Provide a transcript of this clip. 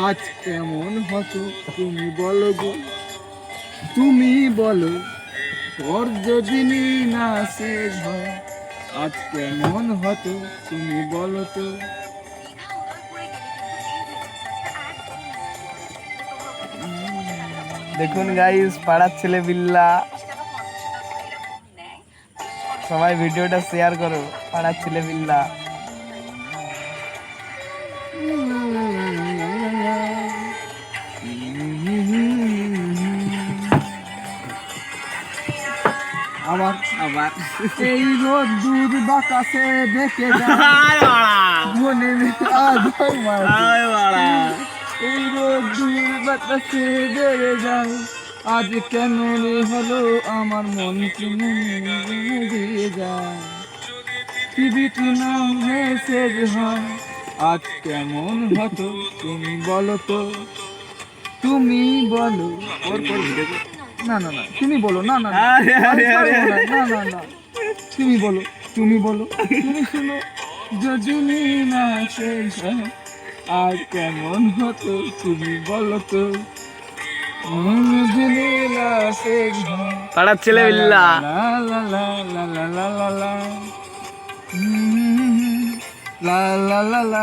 আজ কেমন হতো তুমি বলো গো, তুমি বলো। তোর যদি না শেষ হয় আজ কেমন হতো তুমি বলো তো। দেখুন গাইস, পাড়ার ছেলে বিল্লা, সবাই ভিডিওটা শেয়ার করো। পাড়ার ছেলে বিল্লা। আবার আবার এই রোদ্দুর বাতাসে দেখে মনে এই রোদ্দুর বাতাসে বেড়ে যায়। আজ কেন রে হলো আমার মন তুমি দিয়ে যায়। পৃথিবী নাম শেষ হয় আজ কেমন হতো তুমি বলো তো। তুমি বলো। না না না তুমি বলো। না না না না না না তুমি বলো। তুমি বলো, তুমি শুনো। যদি না শেষ হয় আজ কেমন হতো তুমি বলো তো। যদি না শেষ হয় পাড়ার ছেলে বিল্লা। লা লা লা লা লা লা লা লা লা লা লা লা।